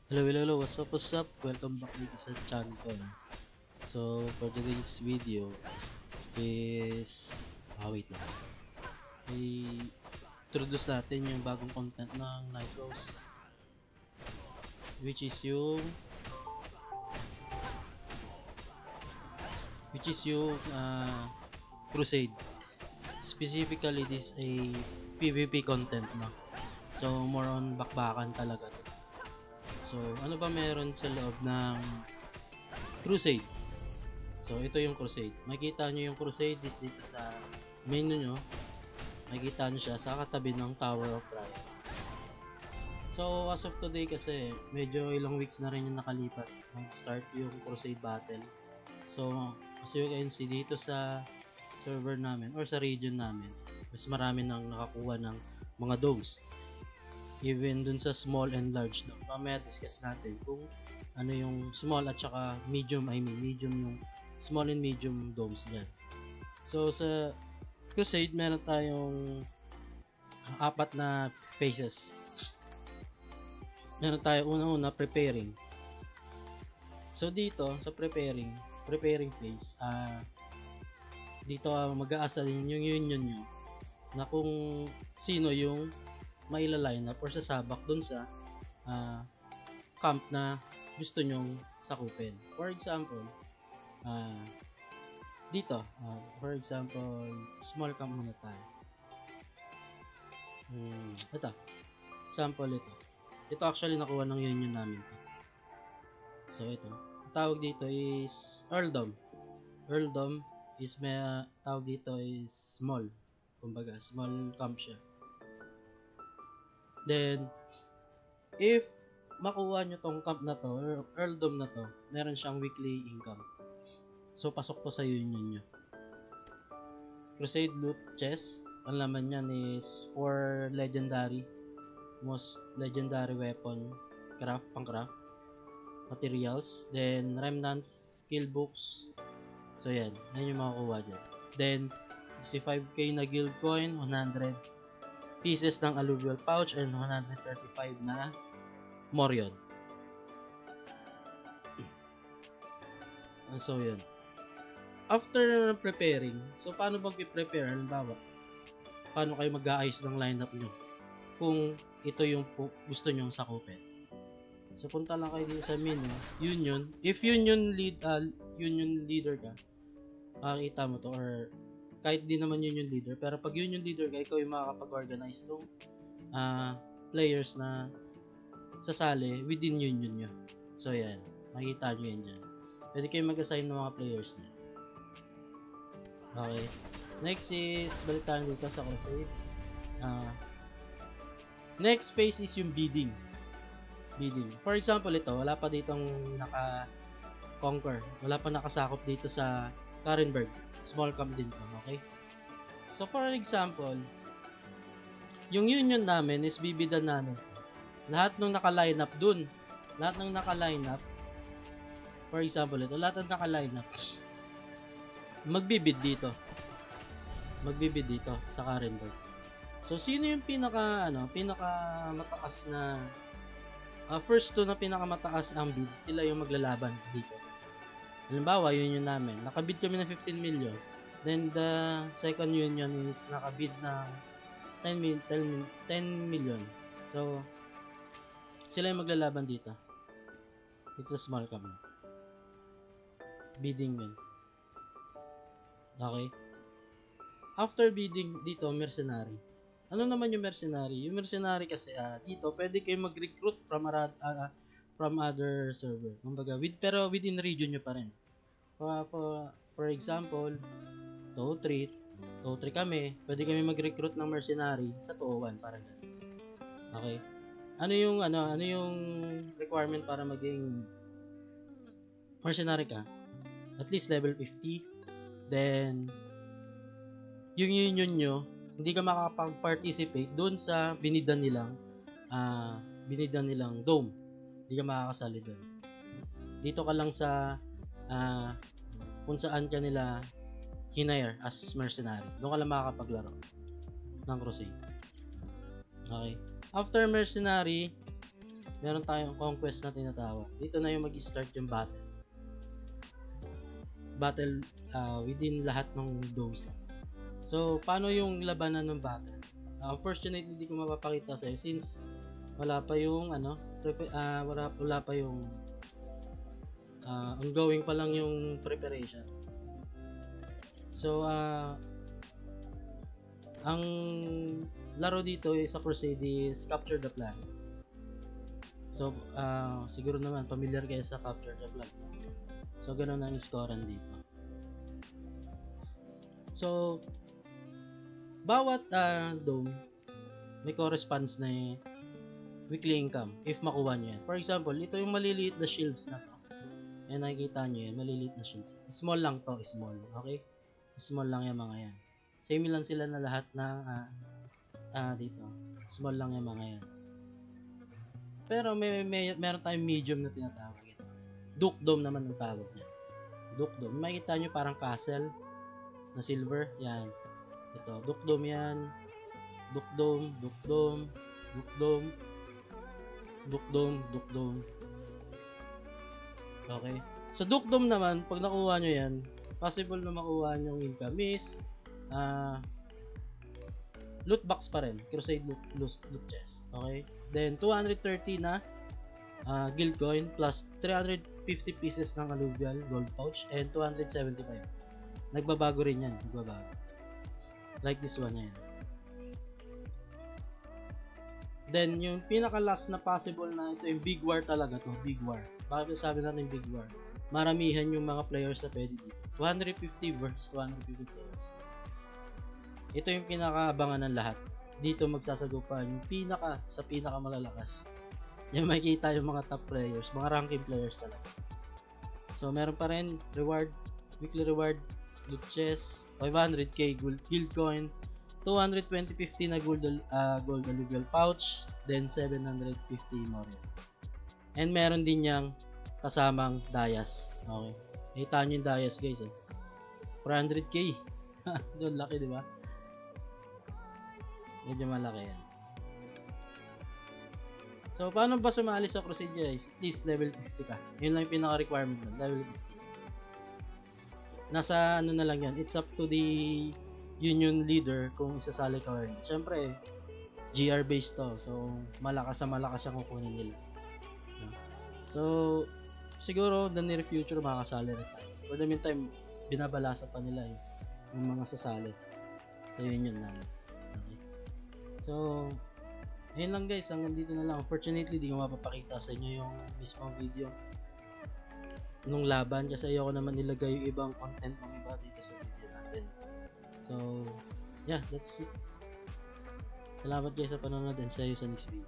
Hello, what's up? Welcome back dito sa channel ko. No? So, for today's video is, wait lang. I-introduce natin yung bagong content ng Nightghost, which is yung Crusade. Specifically, this a PvP content, no? So, more on bakbakan talaga to. So, ano ba meron sa loob ng Crusade? So, ito yung Crusade. Makikita nyo yung Crusade is dito sa menu nyo. Makikita nyo siya sa katabi ng Tower of Trials. So, as of today kasi, medyo ilang weeks na rin yung nakalipas mag-start yung Crusade battle. So, as you can see dito sa server namin or sa region namin, mas marami nang nakakuha ng mga domes. Even dun sa small and large dome. Mamaya discuss natin kung ano yung small at saka medium, medium yung small and medium domes dyan. So, sa Crusade, meron tayong apat na phases. Meron tayo unang-una, preparing. So, dito, sa preparing phase, dito mag-aasa din yung union nyo na kung sino yung maila-line up or sasabak dun sa camp na gusto nyong sakupin. For example, dito, for example, small camp muna tayo. Ito, sample ito. Ito actually nakuha ng union namin to. So ito, ang tawag dito is Earldom. Earldom is may tawag dito is small. Kumbaga, small camp siya. Then, if makuha nyo tong camp na to, or Earldom na to, meron siyang weekly income. So, pasok to sa union nyo. Crusade loot chest, ang laman niyan is for legendary, most legendary weapon, pang-craft, materials, then remnants, skill books. So, yan yung makukuha dyan. Then, 65k na guild coin, 100 pieces ng alluvial pouch, and 135 na Morion. So, yun. After preparing, so paano mag-prepare? Halimbawa, paano kayo mag-aayos ng lineup nyo kung ito yung gusto nyong sakupin? So, punta lang kayo dito sa menu, union. If union leader ka, makikita mo to, or kahit di naman union leader, pero pag union leader ka, ikaw yung makakapag-organize ng players na sasali within union nyo. So, yan. Makikita nyo yan dyan. Pwede kayo mag-assign ng mga players nyo. Okay. Next is, balik tayo dito sa Crusade. Next phase is yung bidding. For example, ito, wala pa ditong naka-conquer. Wala pa nakasakop dito sa Karenberg. Small camp din to, okay? So, for example, yung union namin is bibidan namin. Lahat ng naka-line up dun. Lahat ng naka-line up, for example, ito, lahat ng naka-line up, magbibid dito sa Karenberg. So, sino yung pinaka mataas na first to na pinakamataas ang bid, sila yung maglalaban dito. Halimbawa, union namin, nakabid kami ng 15 million. Then, the second union is nakabid ng 10 million. So, sila yung maglalaban dito. Ito sa small camp. Bidding men. Okay? After bidding dito, mercenary. Ano naman yung mercenary? Yung mercenary kasi dito, pwede kayo mag-recruit from other server. Kumbaga, pero within region nyo pa rin. For example, 203 kami, pwede kami mag-recruit ng mercenary sa 201 para ganun. Okay? Ano yung requirement para maging mercenary ka? At least level 50. Then, yung union nyo, hindi ka makakapag-participate doon sa binidan nilang dome. Hindi ka makakasali doon. Dito ka lang sa kung saan ka nila hinire as mercenary. Doon ka lang makakapaglaro ng Crusade. Okay. After mercenary, meron tayong conquest na tinatawag. Dito na yung mag-start yung battle within lahat ng domes. So, paano yung labanan ng battle? Unfortunately, di ko mapapakita sa iyo since wala pa yung wala pa yung ongoing pa lang yung preparation. So, ang laro dito sa Crusade is Capture the Flag. So, siguro naman familiar kayo sa Capture the Flag. So, ganun ang scorean dito. So, bawat dome may corresponds na weekly income if makuha nyo yan. For example, ito yung maliliit na shields na to. Yan, nakikita nyo yan, maliliit na shields. Small lang to, small. Okay? Small lang yung mga yan. Same lang sila na lahat na dito. Small lang yung mga yan. Pero meron tayong medium na tinatawag ito. Duke Dome naman ang tawag niya. Duke Dome. Makikita nyo parang castle na silver. Yan. Ito. Duke Dome yan. Duke Dome. Duke Dome. Duke Dome. Duke Dome. Duke Dome. Okay. Sa Duke Dome naman, pag nakuha nyo yan, possible na makuha nyo yung income is loot box pa rin. Crusade loot chest. Okay. Then, 230 na guild coin plus 350 pieces ng alluvial gold pouch and 275. Nagbabago rin yan. Nagbabago. Like this one yan. Then, yung pinaka-last na possible na ito yung big war talaga to. Big war. Bakit sabi natin big war? Maramihan yung mga players na pwede dito. 250 versus 250 players. Ito yung pinaka-abangan ng lahat. Dito magsasagupan yung pinaka malalakas. Yung makikita yung mga top players, mga ranking players talaga. So, meron pa rin reward, weekly reward, loot chest, 500k guild coin, 250 na gold alluvial pouch, then 750 more. And meron din yang kasamang dayas. Okay. Nakita nyo yung dayas, guys. 400k. Doon, laki, di ba? Medyo malaki yan. So, paano ba sumali sa Crusade, guys? At least level 50 ka. Yun lang yung pinaka-requirement nun. Level 50. Nasa ano na lang yan. It's up to the union leader kung isasali ka or hindi. Siyempre, GR based to. So, malakas siyang kukunin nila. So, siguro, the near future, makakasali rin tayo. For the meantime, binabalasa pa nila yung mga sasali sa union namin. Okay. So, ayun lang guys, hanggang dito na lang. Unfortunately, di ko mapapakita sa inyo yung mismong video nung laban kasi ayoko naman ilagay yung ibang content ng iba dito sa video natin. So, yeah, that's it. Salamat guys sa panonood and see you sa next video.